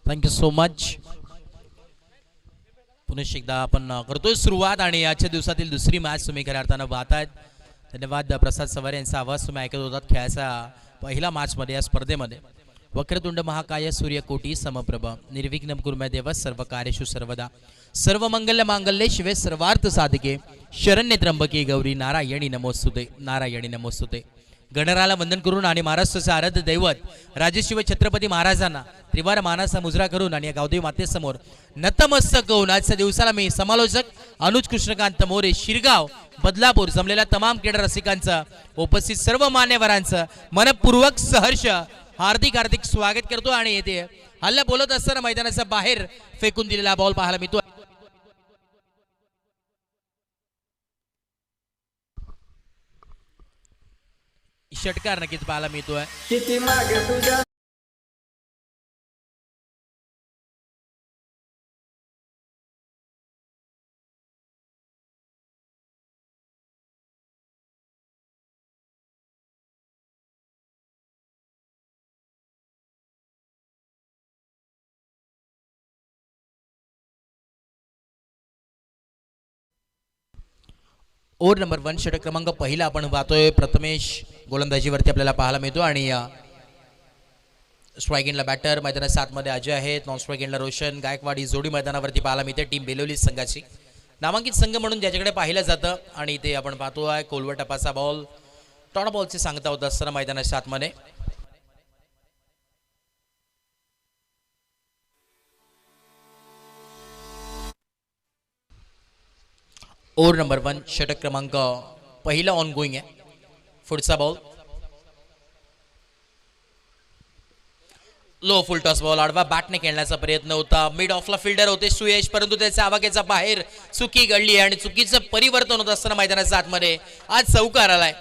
Thank you so much. पुन्हा एकदा आपण करतोय सुरुवात आणि आजच्या दिवसातील दुसरी मॅच तुम्ही खऱ्या अर्थानं पाहतायत. धन्यवाद प्रसाद सवारे यांचा आवाज तुम्ही ऐकत होतात खेळाचा पहिला मॅचमध्ये या स्पर्धेमध्ये. वक्रतुंड महाकाय सूर्यकोटी समप्रभ निर्विघ्न कुर्मे देव सर्व कार्येषु सर्वदा सर्व मंगल्य मांगल्ये शिवे सर्वार्थ साधके शरण्ये त्र्यंबके गौरी नारायणी नमोस्तुते नारायणी नमोस्तुते. गणराला वंदन करून आणि महाराष्ट्राचे आराध्य दैवत राजशिव छत्रपती महाराजांना त्रिवार मानाचा मुजरा करून आणि या गावदेवी मातेसमोर नतमस्तक होऊन आजच्या दिवसाला मी समालोचक अनुज कृष्णकांत मोरे शिरगाव बदलापूर जमलेल्या तमाम क्रीडा रसिकांचं उपस्थित सर्व मान्यवरांचं मनपूर्वक सहर्ष हार्दिक हार्दिक स्वागत करतो. आणि येथे हल्ला बोलत असताना मैदानाच्या बाहेर फेकून दिलेला बॉल पाहायला मिळतो. षटकार नक्कीच पाहायला मिळतोय. ओव्हर नंबर 1 षटक क्रमांक पहिला आपण पाहतोय. प्रथमेश गोलंदाजीवरती आपल्याला पाहायला मिळतो आणि स्ट्राईक एंडला बॅटर मैदानात 7 मध्ये अजय आहेत. नॉन स्ट्राईक एंडला रोशन गायकवाड ही जोडी मैदानावरती पाहायला मिळते. टीम बेलोली संघाची नामांकित संघ म्हणून ज्याच्याकडे पाहिलं जातं. आणि इथे आपण पाहतोय कोलवर टपाचा बॉल टॉट बॉलची सांगता होत असताना मैदानात 7 मध्ये. ओव्हर नंबर 1 षटक क्रमांक पहिला ऑन गोईंग आहे. पुढचा बॉल लो फुल टॉस बॉल आडवा बॅटने खेळण्याचा प्रयत्न होता. मिड ऑफला फिल्डर होते सुयश परंतु त्याच्या आवाक्याचा बाहेर चुकी घडली आणि चुकीचं परिवर्तन होत असताना मैदानाच्या आतमध्ये आज चौकार आलाय.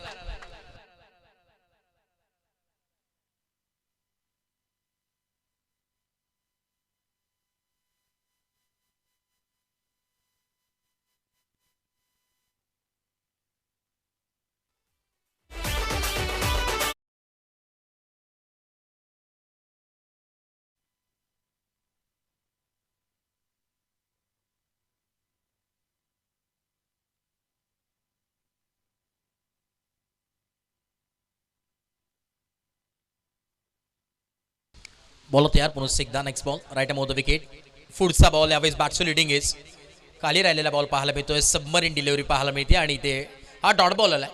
बॉल तयार पुन्हा एकदा next ball right arm over the wicket. पुढचा बॉल यावेळेस बॅट्सची लिडिंग इज खाली राहिलेला बॉल पाहायला मिळतोय. सबमरीन डिलिव्हरी पाहायला मिळते आणि ते हा डॉट बॉल आलाय.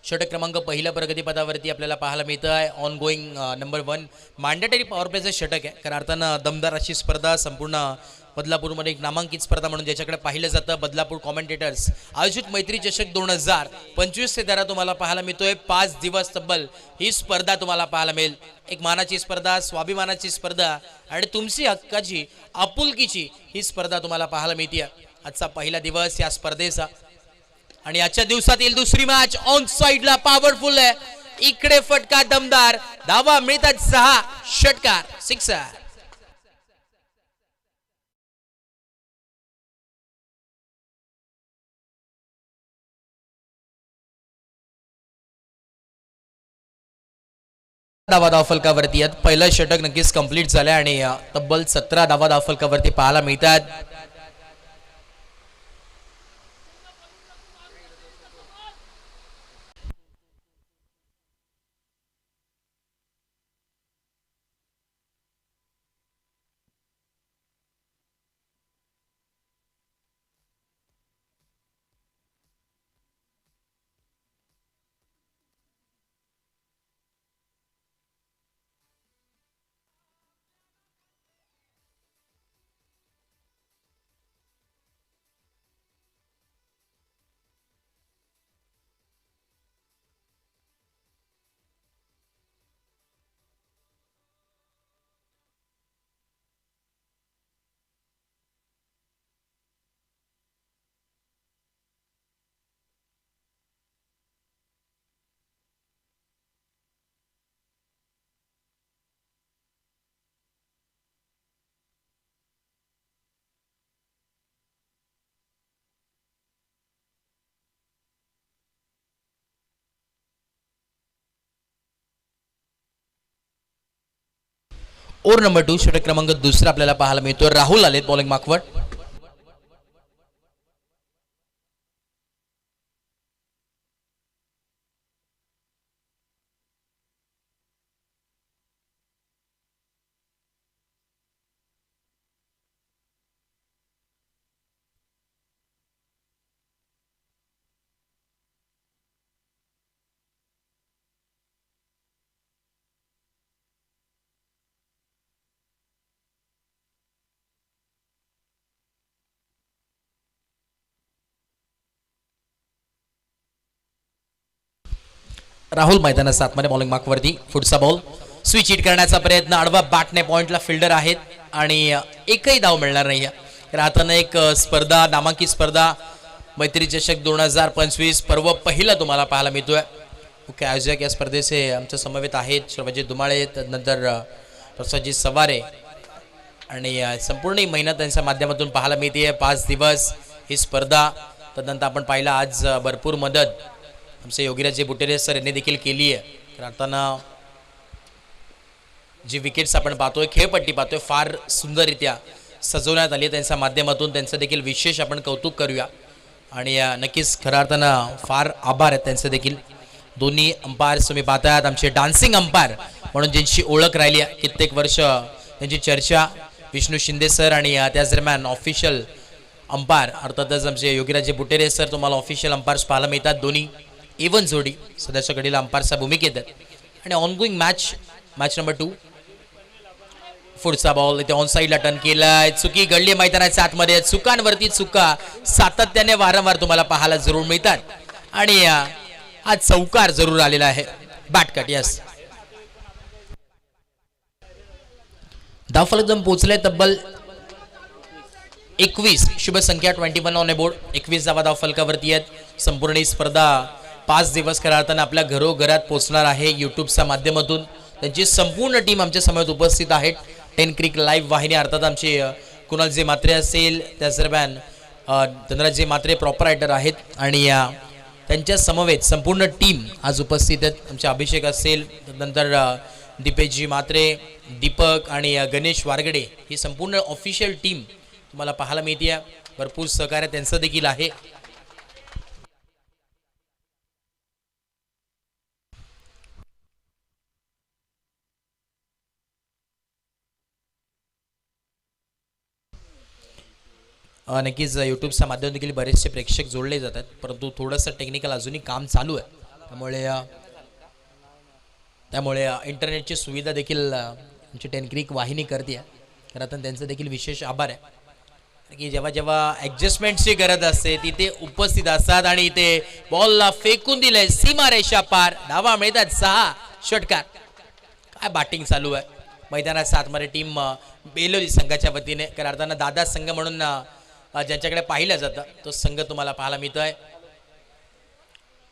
षटक क्रमांक पहिल्या प्रगतीपदावरती आपल्याला पाहायला मिळतं आहे. On going number 1 mandatory power प्लेचं षटक आहे. खऱ्या अर्थानं दमदार अशी स्पर्धा संपूर्ण बदलापूरमध्ये एक नामांकित स्पर्धा म्हणून ज्याच्याकडे पाहिलं जातं. बदलापूर कॉमेंटेटर्स आयोजित मैत्री चषक 2025 ते दरा तुम्हाला पाहायला मिळतोय. 5 दिवस तब्बल ही स्पर्धा तुम्हाला पाहायला मिळेल. एक मानाची स्पर्धा स्वाभिमानाची स्पर्धा आणि तुमची हक्काची आपुलकीची ही स्पर्धा तुम्हाला पाहायला मिळते. आजचा पहिला दिवस या स्पर्धेचा आणि आजच्या दिवसातील दुसरी मॅच ऑन साइडला पॉवरफुल आहे. इकडे फटका दमदार धावा मिळतात 6 षटकार सिक्सर. धावा धावफलकावरती आहेत. पहिलं षटक नक्कीच कंप्लीट झालंय आणि तब्बल 17 धावा धावफलकावरती पाहायला मिळतात. ओव्हर नंबर 2 षटक क्रमांक दुसरा आपल्याला पाहायला मिळतो. राहुल आलेत बॉलिंग मार्कवर. राहुल मैदानात सातमध्ये बॉलिंग मार्कवरती. पुढचा बॉल स्विच हिट करण्याचा प्रयत्न, आडवा बॅटने पॉइंटला फिल्डर आहेत आणि एकही धाव मिळणार नाही. राहताना एक स्पर्धा, नामांकित स्पर्धा मैत्री चषक 2025 पर्व पहिला तुम्हाला पाहायला मिळतोय. मुख्य आयोजक या स्पर्धेचे आमच्या समवेत आहेत शर्वजित धुमाळे, त्यानंतर प्रसादजी सवारे आणि संपूर्ण मेहनत त्यांच्या माध्यमातून पाहायला मिळते. 5 दिवस ही स्पर्धा. त्यानंतर आपण पाहिला आज भरपूर मदत आमचे योगीराजे बुटेरे सर यांनी देखील केली आहे. तर आता जी विकेट्स आपण पाहतोय, खेळपट्टी पाहतोय, फार सुंदररित्या सजवण्यात आली आहे त्यांच्या माध्यमातून. त्यांचं देखील विशेष आपण कौतुक करूया आणि नक्कीच खऱ्या अर्थानं फार आभार आहेत त्यांचं देखील. दोन्ही अंपायर्स तुम्ही पाहतायत, आमचे डान्सिंग अंपायर म्हणून ज्यांची ओळख राहिली आहे कित्येक वर्ष, त्यांची चर्चा विष्णू शिंदे सर आणि त्याच दरम्यान ऑफिशियल अंपायर अर्थातच आमचे योगीराजे बुटेरे सर तुम्हाला ऑफिशियल अंपायर्स पाहायला मिळतात. दोन्ही इवन जोडी सध्याच्या घडीला अंपायरच्या भूमिकेत आहेत आणि ऑनगोईंग मॅच नंबर 2. पुढचा बॉल इथे ऑन साईडला टर्न केलाय, चुकी घडली मैदानाच्या आतमध्ये. चुकांवरती चुका सातत्याने वारंवार तुम्हाला पाहायला जरूर मिळतात आणि आज चौकार जरूर आलेला आहे. बॅटकट यस. धावफलक जम पोहोचले तब्बल 21, शुभ संख्या 21 ऑन बोर्ड. 21 धावा धावफलकावरती आहेत. संपूर्ण ही स्पर्धा 5 दिवस खऱ्या अर्थानं आपल्या घरोघरात पोहोचणार आहे यूट्यूबच्या माध्यमातून. त्यांची संपूर्ण टीम आमच्या समोर उपस्थित आहेत. 10 क्रिक लाईव्ह वाहिनी अर्थात आमचे कुणालजी मात्रे असेल, त्याच दरम्यान धनराजजी मात्रे प्रॉपर रायटर आहेत आणि त्यांच्या समवेत संपूर्ण टीम आज उपस्थित आहेत. आमचे अभिषेक असेल, नंतर दीपेशजी मात्रे, दीपक आणि गणेश वारगडे ही संपूर्ण ऑफिशियल टीम तुम्हाला पाहायला मिळते. भरपूर सहकार्य त्यांचं देखील आहे. नक्कीच यूट्यूबच्या माध्यमातून देखील बरेचसे प्रेक्षक जोडले जातात, परंतु थोडंसं टेक्निकल अजूनही काम चालू आहे. त्यामुळे इंटरनेटची सुविधा देखील आमची 10 क्रिक वाहिनी करते आहे. तर आता त्यांचं देखील विशेष आभार आहे की जेव्हा जेव्हा ॲडजस्टमेंटची गरज असते तिथे उपस्थित असतात आणि इथे बॉलला फेकून दिलंय सीमारेषा पार. धावा मिळतात 6 षटकार. काय बॅटिंग चालू आहे मैदानात. 7 मध्ये टीम बेलोली संघाच्या वतीने खऱ्या अर्थानं दादा संघ म्हणून ज्यांच्याकडे पाहिलं जातं तो संघ तुम्हाला पाहायला मिळतोय.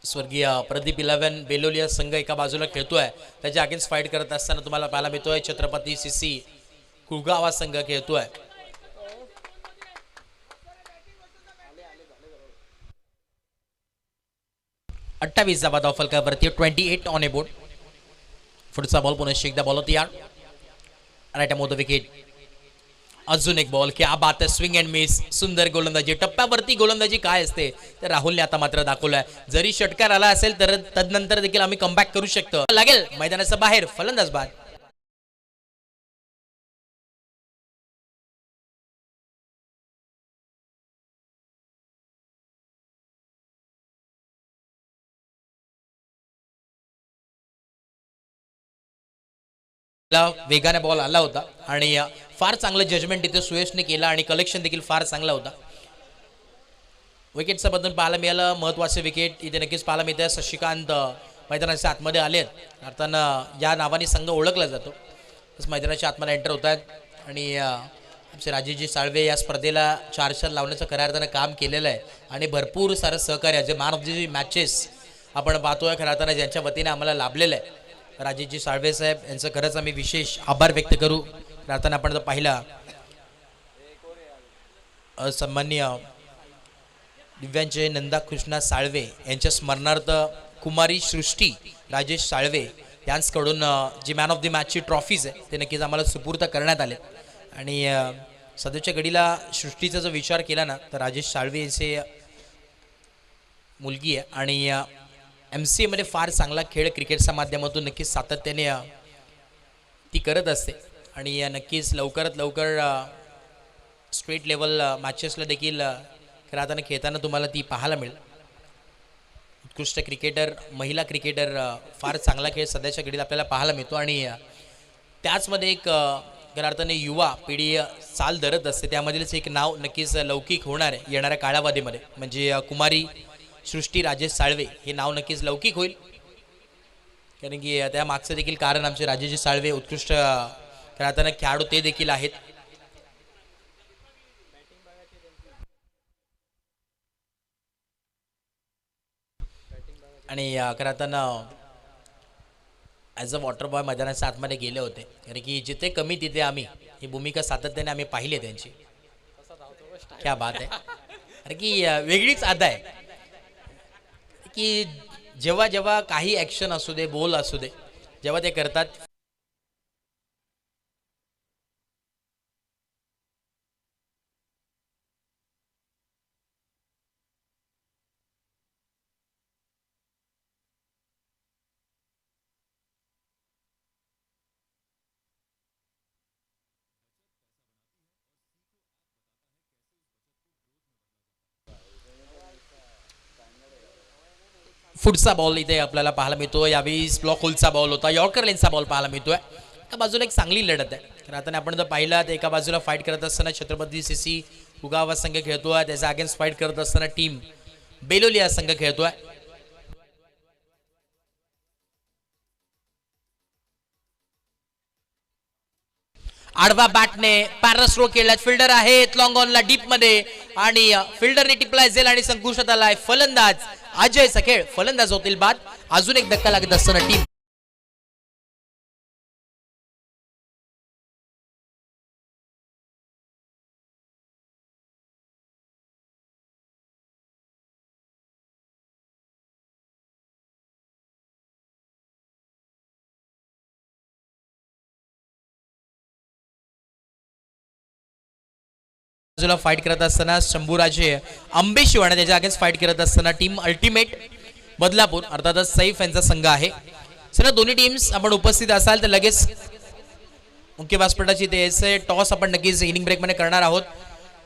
स्वर्गीय प्रदीप 11 बेलोलिया संघ एका बाजूला खेळतोय, त्याच्या अगेन्स्ट फाईट करत असताना तुम्हाला पाहायला मिळतोय छत्रपती सीसी कुळगावा संघ खेळतोय. अठ्ठावीस धावा धावफलकावरती. 28 ऑन ए बोर्ड. पुढचा बॉल पुन्हा एकदा बॉल होती यार राईट मोद विकेट. अजून एक बॉल, क्या बात आहे, स्विंग अँड मिस. सुंदर गोलंदाजी. टप्प्यावरती गोलंदाजी काय असते ते राहुलने आता मात्र दाखवलंय. जरी षटकार आला असेल तर तदनंतर देखील आम्ही कमबॅक करू शकतो. लागेल मैदानाच्या बाहेर, फलंदाज बाद. वेगाने बॉल आला होता आणि फार चांगलं जजमेंट इथे सुयशने केलं आणि कलेक्शन देखील फार चांगला होता. विकेटच्या बद्दल पाहायला मिळालं. महत्त्वाचे विकेट इथे नक्कीच पाहायला मिळते. शशिकांत मैदानाच्या आतमध्ये आले आहेत. अर्थानं या नावाने संघ ओळखला जातो. मैदानाच्या आतमध्ये एंटर होत आहेत आणि आमचे राजेशजी साळवे या स्पर्धेला 4 शतक लावण्याचं खऱ्या अर्थानं काम केलेलं आहे आणि भरपूर सारं सहकार्य जे मॅन ऑफ दी मॅचेस आपण पाहतोय खऱ्या अर्थानं ज्यांच्या वतीने आम्हाला लाभलेलं आहे. राजेशजी साळवे साहेब यांचं खरंच आम्ही विशेष आभार व्यक्त करू. राहताना आपण जर पाहिला सन्माननीय दिव्यांजय नंदा कृष्णा साळवे यांच्या स्मरणार्थ कुमारी सृष्टी राजेश साळवे यांच्याकडून जी मॅन ऑफ द मॅचची ट्रॉफीज आहे ते नक्कीच आम्हाला सुपूर्द करण्यात आले. आणि सध्याच्या घडीला सृष्टीचा जो विचार केला ना तर राजेश साळवे यांचे मुलगी आहे आणि MCA मध्ये फार चांगला खेळ क्रिकेटच्या माध्यमातून नक्कीच सातत्याने ती करत असते. आणि नक्कीच लवकरात लवकर स्टेट लेवल मॅचेसला देखील खेळताना खेळताना तुम्हाला ती पाहायला मिळेल. उत्कृष्ट क्रिकेटर, महिला क्रिकेटर, फार चांगला खेळ सध्याच्या घडीला आपल्याला पाहायला मिळतो. आणि त्याचमध्ये एक खऱ्या अर्थाने युवा पिढी चाल धरत असते. त्यामधीलच एक नाव नक्कीच लौकिक होणार आहे येणाऱ्या काळावधीमध्ये, म्हणजे कुमारी सृष्टी राजेश साळवे हे नाव नक्कीच लौकिक होईल. कारण की त्या मागचं देखील कारण आमचे राजेश साळवे उत्कृष्ट खऱ्या अर्थाने खेळाडू ते देखील आहेत. आणि खरं अर्थानं ॲज अ वॉटर बॉय मैदानाच्या आतमध्ये गेले होते, कारण की जिथे कमी तिथे आम्ही, ही भूमिका सातत्याने आम्ही पाहिली त्यांची. क्या बात आहे. कारण की वेगळीच अदा आहे की जेव्हा जेव्हा काही ॲक्शन असू दे, बोल असू दे, जेव्हा ते करतात पुढचा बॉल इथे आपल्याला पाहायला मिळतो. यावेळी ब्लॉक होलचा बॉल होता, यॉर्कर लेनचा बॉल पाहायला मिळतोय. एका बाजूला एक चांगली लढत आहे. तर आता आपण जर पाहिलं तर एका बाजूला फाईट करत असताना छत्रपती CC उगावा संघ खेळतोय, त्याचा अगेन्स्ट फाईट करत असताना टीम बेलोली हा संघ खेळतोय. आडवा बॅटने पॅरस रो केला, फिल्डर आहेत लॉंग ऑनला डीप मध्ये आणि फिल्डरने टिपलाय झेल आणि संकुशात आलाय फलंदाज अजय सखेळ. फलंदाज होतील बाद. अजून एक धक्का लागत असताना टीम बाजूला फाईट करत असताना शंभूराजे आंबेशिवाने त्याच्या अगेन्स्ट फाईट करत असताना टीम अल्टिमेट बदलापूर अर्थातच सैफ यांचा संघ आहे. चला दोन्ही टीम्स आपण उपस्थित असाल तर लगेच मुख्य व्यासपीठाची ते टॉस आपण नक्कीच इनिंग ब्रेकमध्ये करणार आहोत.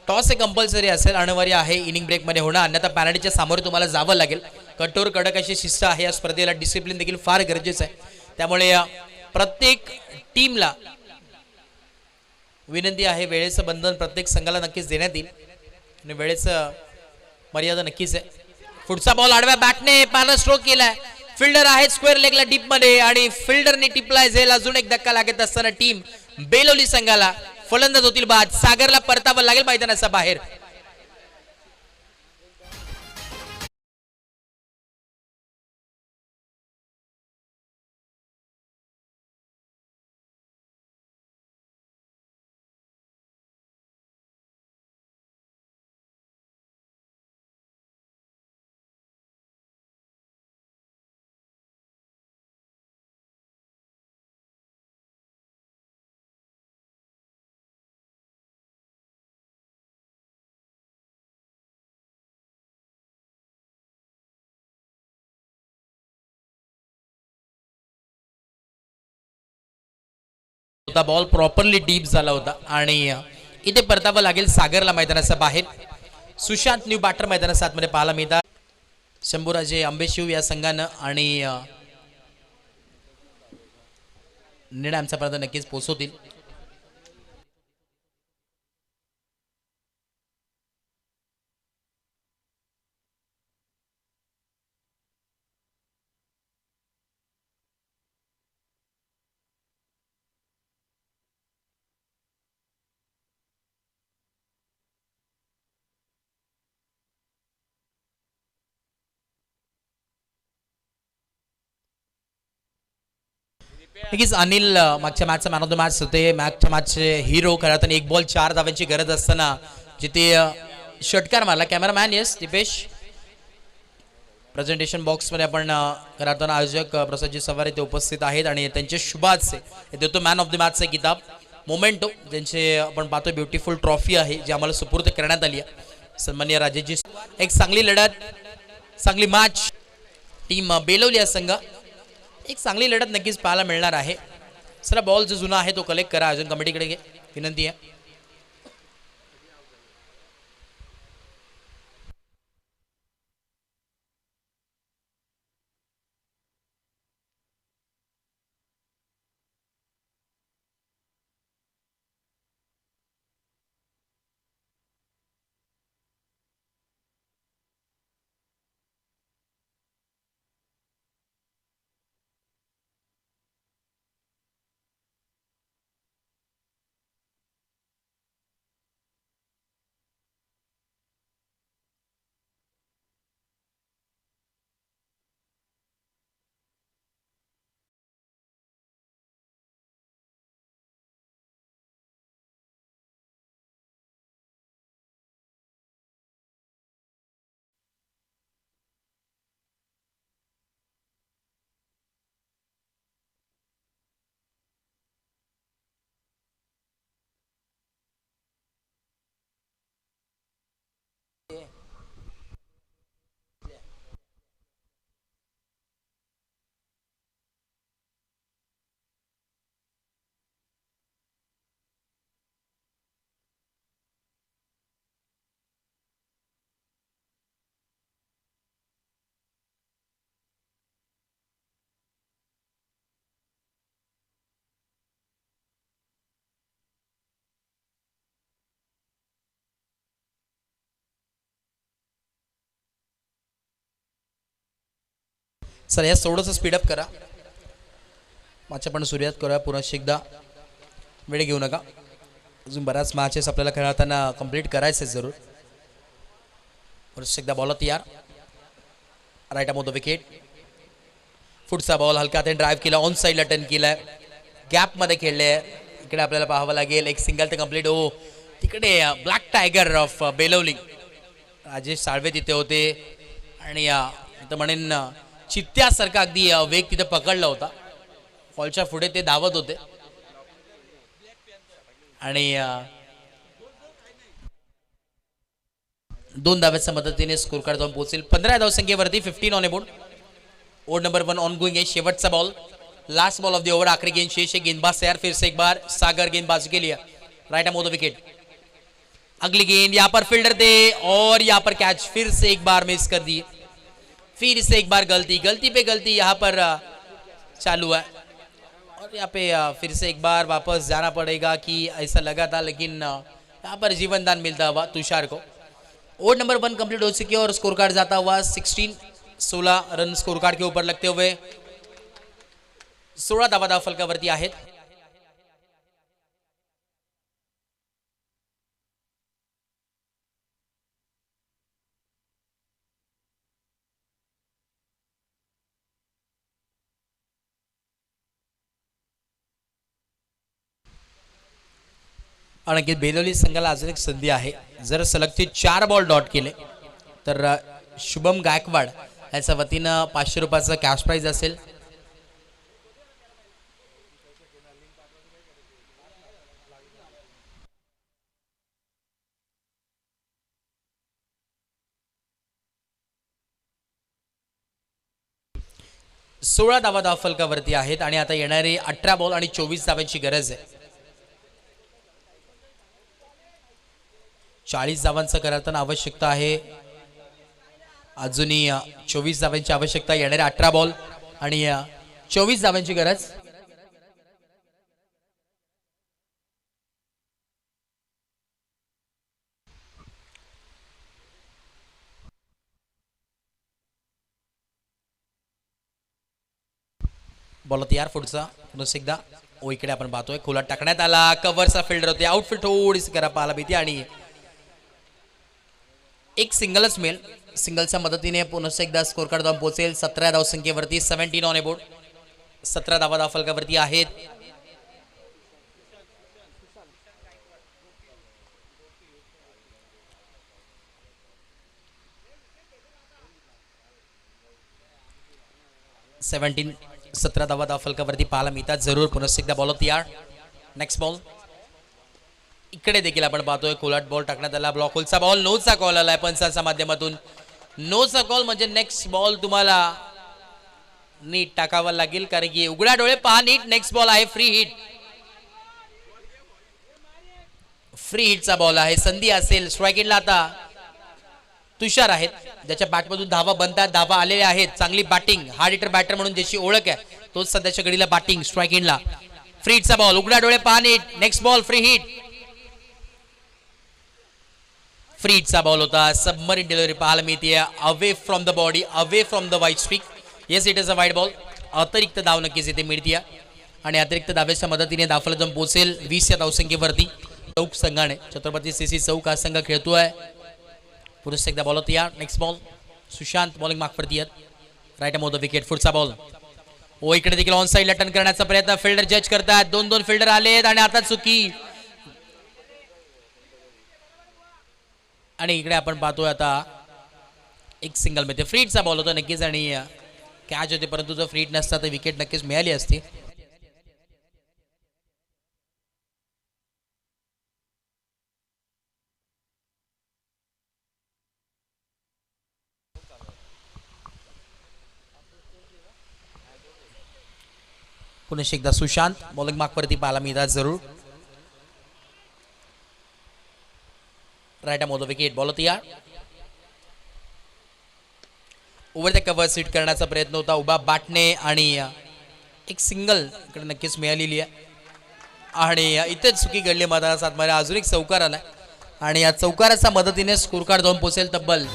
टॉस हे कंपल्सरी असेल, अनिवार्य आहे इनिंग ब्रेकमध्ये होणं, अन्यथा पॅनल्टीच्या सामोरे तुम्हाला जावं लागेल. कठोर कडक अशी शिस्त आहे या स्पर्धेला. डिसिप्लिन देखील फार गरजेचं आहे. त्यामुळे प्रत्येक टीमला विनंती आहे, वेळेचं बंधन प्रत्येक संघाला नक्कीच देण्यात येईल आणि वेळेचं मर्यादा नक्कीच आहे. पुढचा बॉल आडव्या बॅटने पॅनल स्ट्रोक केलाय. फिल्डर आहे स्क्वेअर लेगला डीप मध्ये आणि फिल्डरने टिपलाय झेल. अजून एक धक्का लागत असताना टीम बेलोली संघाला फलंदाज होतील बाद. सागरला परतावं लागेल मैदानाच्या बाहेर. बॉल प्रॉपरली डीप झाला होता आणि इथे परतावं लागेल सागरला मैदानाच्या बाहेर. सुशांत न्यू बॅटर मैदानाच्या आतमध्ये पाहायला मिळतात. शंभूराजे आंबेशिव या संघानं आणि निर्णय आमच्यापर्यंत नक्कीच पोहोचवतील. नक्कीच अनिल मागच्या मॅचचा मॅन ऑफ द मॅच होते. मागच्या मॅचचे हिरो. खरं तर 1 बॉल 4 धावांची गरज असताना जिथे षटकार मारला. Cameraman yes Deepesh. प्रेझेंटेशन बॉक्समध्ये आपण करार्थन आयोजक प्रसादजी सवारे ते उपस्थित आहेत आणि त्यांचे शुभाचे देतो मॅन ऑफ द मॅचचे किताब मोमेंटो ज्यांचे आपण पाहतो ब्युटिफुल ट्रॉफी आहे जी आम्हाला सुपूर्द करण्यात आली आहे सन्माननीय राजेशजी. एक चांगली लढत चांगली मॅच टीम बेलवली संघ एक चांगली लढत नक्कीच पाहायला मिळणार आहे. चला बॉल जो जुना आहे तो कलेक्ट करा अजून कमिटीकडे विनंती आहे. सर या थोडंसं स्पीडअप करा मॅच आपण सुरुवात करूया. पुन्हा एकदा वेळ घेऊ नका अजून बऱ्याच मॅचेस आपल्याला खेळताना कंप्लीट करायचे जरूर. पुन्हा एकदा बॉल तयार राईट अमोद विकेट पुढचा बॉल हलका त्याने ड्राईव्ह केला ऑन साईडला टर्न केलाय गॅपमध्ये खेळले इकडे आपल्याला पाहावं लागेल एक सिंगल ते कंप्लीट हो तिकडे black tiger of Belavali Rajesh Salve तिथे होते आणि तर म्हणेन चित्त्यासारखा अगदी वेग तिथे पकडला होता. बॉलच्या पुढे ते धावत होते आणि 2 धाव्याच्या मदतीने स्कोर कार्ड जाऊन पोहोचेल 15 धावसंख्येवरती 15 on board. Over number 1 on going है शेवटचा ball last ball of the over आखिरी गेंद शेष है गेंदबाज तैयार फिर से एक बार सागर गेंदबाजी के लिए राइट अमोद विकेट. अगली गेंद यहाँ पर फील्डर थे और यहाँ पर कैच फिर से एक बार मिस कर दी. फिर से एक बार गलती पे गलती यहाँ पर चालू है और यहाँ पे फिर से एक बार वापस जाना पड़ेगा कि ऐसा लगा था लेकिन यहाँ पर जीवनदान मिलता हुआ तुषार को. ओवर नंबर 1 कंप्लीट हो चुकी है और स्कोर कार्ड जाता हुआ 16 रन स्कोर कार्ड के ऊपर लगते हुए 16 धावा फलकावरती आहेत. आणखी बेलोली संघाला अजून एक संधी आहे जर सलगचे 4 बॉल डॉट केले तर शुभम गायकवाड याच्या वतीनं 500 रुपयाचा कॅश प्राइज असेल. सोळा धावा फलकावरती आहेत आणि आता येणारे 18 बॉल आणि 24 धाव्यांची गरज आहे. 40 धावांचं करताना आवश्यकता आहे अजूनही 24 धाव्यांची आवश्यकता येणारे 18 बॉल आणि 24 धाव्यांची गरज. बॉल तयार पुढचा पुन्हा एकदा ओ इकडे आपण पाहतोय खोला टाकण्यात आला कव्हरचा फिल्डर होते आउटफील्ड थोडीशी करा पाहायला भीती आणि एक सिंगलच मिळेल. सिंगलच्या मदतीने पुन्हा एकदा स्कोर कार्ड जाऊन पोहोचेल 17 धावसंख्येवरती 17 ऑन बोर्ड. 17 धावा फलकावरती आहेत. 17 धावा फलकावरती पाहायला मिळतात. जरूर पुनः एकदा बॉल तयार. नेक्स्ट बॉल इकडे देखील आपण पाहतोय कोलाट बॉल टाकण्यात आला. ब्लॉक होलचा बॉल. नोचा कॉल आलाय पंचांच्या माध्यमातून. नोचा कॉल म्हणजे नेक्स्ट बॉल तुम्हाला नीट टाकावा लागेल, कारण की उघडा डोळे पहा नीट. नेक्स्ट बॉल आहे फ्री हिट. फ्री हिटचा बॉल आहे. संधी असेल स्ट्राईक एंडला. आता तुषार आहेत ज्याच्या बॅटमधून धावा बनतात, धावा आलेल्या आहेत. चांगली बॅटिंग, हार्ड हिटर बॅटर म्हणून ज्याची ओळख आहे तोच सध्याच्या घडीला बॅटिंग स्ट्राईक एंडला. फ्री हिटचा बॉल. उघडा डोळे पहा नीट. Next ball free hit. Free हिटचा बॉल होता. सबमरीन डिलिव्हरी पाहायला मिळते. Away from the body, away from the wide stick. Yes it is a wide ball. अतिरिक्त धाव नक्कीच इथे मिळते आणि अतिरिक्त धावेच्या मदतीने दाफला जाऊन पोहोचेल 20 या धावसंख्येवरती. चौक संघाने छत्रपती सीसी चौक हा संघ खेळतोय. पुरुष एकदा बॉल होती. नेक्स्ट बॉल सुशांत बॉलिंग मागवरती आहेत. राईट मोद विकेट. पुढचा बॉल. ओ इकडे देखील ऑन साईडला टर्न करण्याचा प्रयत्न. फिल्डर जज करतात. दोन फिल्डर आलेत आणि आता चुकी. आणि इकडे आपण पाहतोय आता एक सिंगल मिळते. फ्रीटचा बॉल होता नक्कीच आणि कॅच होते, परंतु जर फ्रीट नसता तर विकेट नक्कीच मिळाली असती. पुन्हा एकदा सुशांत बॉलिंग मागवरती पाहायला मिळतात. जरूर राईट मोद विकेट. बॉल तयार. ओव्हर द कव्हर सीट करण्याचा प्रयत्न होता उभा बाटणे आणि एक सिंगल इकडे नक्कीच मिळालेली आहे. आणि इथेच चुकी घडली मैदानात. मध्ये अजून एक चौकार आलाय आणि या चौकाराच्या मदतीने स्कोर कार्ड जाऊन पोहोचेल तब्बल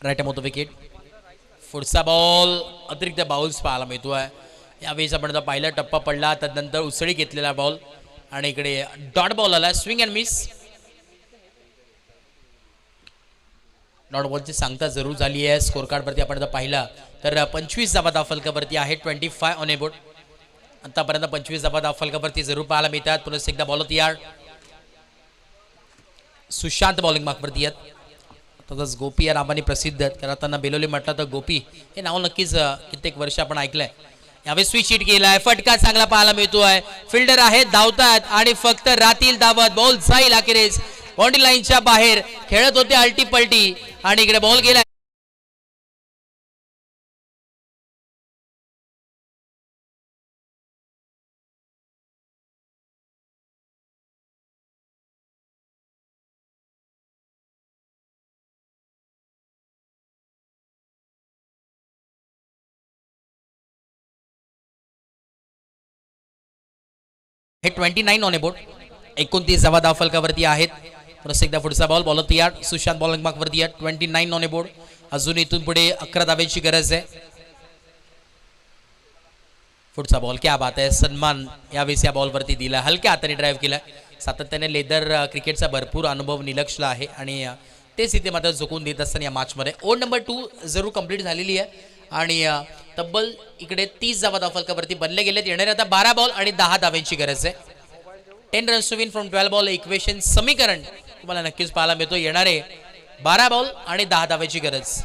'राईट मोद विकेट. पुढचा बॉल अतिरिक्त बाउल्स पाहायला मिळतोय. यावेळेस आपण पहिला टप्पा पडला, त्यानंतर उसळी घेतलेला बॉल आणि इकडे डॉट बॉल आला. Swing and miss. डॉट बॉलची सांगता जरूर झाली आहे. स्कोर कार्डवरती आपण जर पाहिला तर 25 धावा फलकावरती आहे. 25 ऑन ए बोर्ड. आतापर्यंत 25 धावा फलकावरती जरूर पाहायला मिळतात. पुन्हा एकदा बॉल तयार. सुशांत बॉलिंग मागवरती आहेत. तसंच गोपी या नावाने प्रसिद्ध आहेत, कारण त्यांना बेलोली म्हटलं तर गोपी हे नाव नक्कीच कित्येक वर्ष आपण ऐकलंय. यावेळी स्विच हिट केलाय. फटका चांगला पाहायला मिळतोय. फिल्डर आहेत, धावतात आणि फक्त रातील धावत. बॉल जाईल अखेरीस बाउंड्री लाईनच्या बाहेर. खेळत होते अल्टी पलटी आणि इकडे बॉल गेला. हे 29 ऑन ए बोर्ड. 29 धावा फलकावरती आहेत. परत एकदा पुढचा बॉल. बॉल तयार. सुशांत बॉलिंग मागवरती आहे. 29 ऑन ए बोर्ड. अजून इथून पुढे 11 धाव्यांची गरज आहे. पुढचा बॉल. क्या बात आहे. सन्मान यावेळेस या बॉलवरती दिला. हलक्या हाताने ड्राईव्ह केला. सातत्याने लेदर क्रिकेटचा भरपूर अनुभव निलक्षला आहे आणि तेच इथे मात्र झुकून देत असताना या मॅचमध्ये ओव्हर नंबर 2 जरूर कंप्लीट झालेली आहे आणि तब्बल इकडे 30 धावा फलकावरती बनले गेलेत. येणारे आता 12 बॉल आणि 10 धाव्यांची गरज आहे. 10 runs to win from 12 ball equation समीकरण तुम्हाला नक्कीच पाहायला मिळतो. येणारे 12 बॉल आणि 10 धाव्यांची गरज.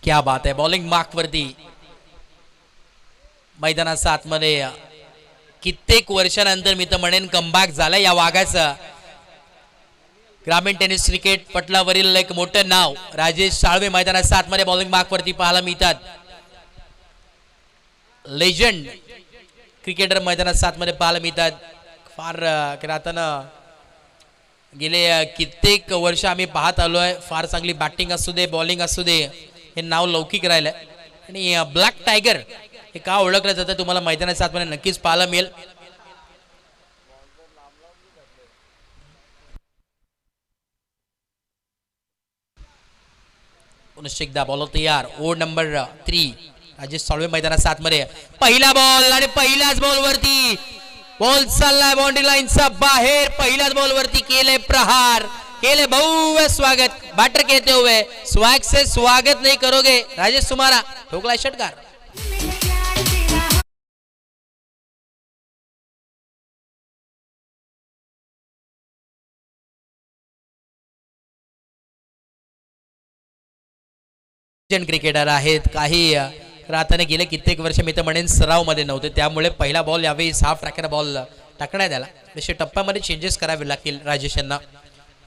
क्या बात आहे. बॉलिंग मार्क वरती मैदानाच्या आतमध्ये कित्येक वर्षानंतर मी तर म्हणेन कमबॅक झालं या वाघाचं. ग्रामीण टेनिस क्रिकेट पटलावरील एक मोठं नाव राजेश साळवे मैदानात 7 मध्ये बॉलिंग मार्कवरती पाहायला मिळतात. लेजंड क्रिकेटर मैदानात 7 मध्ये पाहायला मिळतात. फार राहताना गेले कित्येक वर्ष आम्ही पाहत आलोय. फार चांगली बॅटिंग असू दे बॉलिंग असू दे हे नाव लौकिक राहिलंय. आणि ब्लॅक टायगर हे का ओळखलं जातं तुम्हाला मैदानात 7 मध्ये नक्कीच पाहायला मिळेल. पुनश्च एकदा बॉलर तयार. ओव्हर नंबर 3 राजेश साळवे मैदानात 7 मध्ये. पहिला बॉल आणि पहिल्याच बॉल वरती बॉल चाललाय बाउंड्री लाईनचा बाहेर. पहिल्याच बॉल वरती केले प्रहार. केले भव्य स्वागत. बैटर कहते हुए स्वैग से स्वागत नहीं करोगे राजेश तुम्हारा. ठोकलाय षटकार. क्रिकेटर आहेत काही राहताना गेले कित्येक वर्ष मी तर म्हणेन सराव मध्ये नव्हते. त्यामुळे पहिला बॉल यावेळी हाफ ट्रॅकर बॉल टाकण्यात आला. तसे टप्प्यामध्ये चेंजेस करावे लागतील राजेश यांना.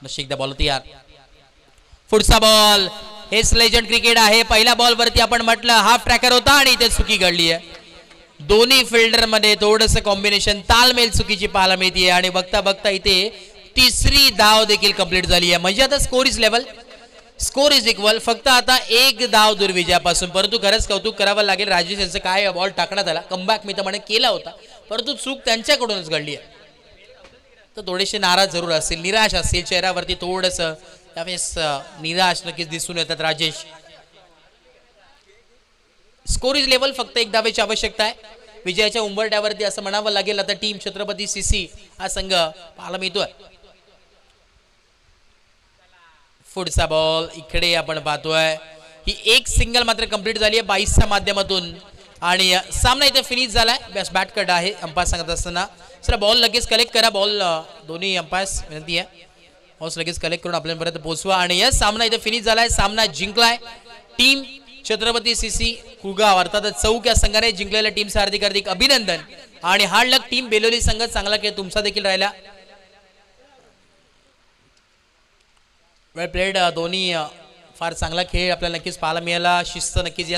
नशीब एकदा बॉल तयार. पुढचा बॉल. हेच लेजंड क्रिकेट आहे. पहिल्या बॉल वरती आपण म्हटलं हाफ ट्रॅकर होता आणि इथे चुकी घडली आहे. दोन्ही फिल्डर मध्ये थोडस कॉम्बिनेशन तालमेल चुकीची पाहायला मिळते आणि बघता बघता इथे तिसरी धाव देखील कंप्लीट झाली आहे. म्हणजे आता score is level. Score is equal. फक्त आता एक धाव दूर विजयापासून. परंतु खरंच कौतुक करावं लागेल राजेश यांचं. काय बॉल टाकण्यात आला. कमबॅक मी तर म्हणे केला होता परंतु चूक त्यांच्याकडूनच घडली आहे. तर थोडेसे नाराज जरूर असतील निराश असतील चेहऱ्यावरती थोडस त्यावेळेस निराश नक्कीच दिसून येतात राजेश. Score is level. फक्त एक धावेची आवश्यकता आहे विजयाच्या उंबरट्यावरती असं म्हणावं लागेल. आता टीम छत्रपती सीसी हा संघ पाहायला मिळतोय. पुढचा बॉल इकडे आपण पाहतोय. ही एक सिंगल मात्र कंप्लीट झाली आहे 22च्या माध्यमातून आणि सामना इथे फिनिश झालाय. बेस्ट बॅट कट आहे अंपायर सांगत असताना. सर बॉल लगेच कलेक्ट करा. बॉल दोन्ही अंपायर्स विनंती आहे बॉल्स लगेच कलेक्ट करून आपल्यापर्यंत पोहोचवा. आणि यस सामना इथे फिनिश झालाय. सामना जिंकलाय टीम छत्रपती सीसी कुगाव अर्थातच चौक या संघाने जिंकलेल्या टीमचं हार्दिक हार्दिक अभिनंदन. आणि हार्ड लक टीम बेलोली संघ. चांगला खेळ तुमचा देखील राहिला. वेल प्लेड. दोन्ही फार चांगला खेळ आपल्याला नक्कीच पाहायला मिळाला. शिस्त नक्कीच या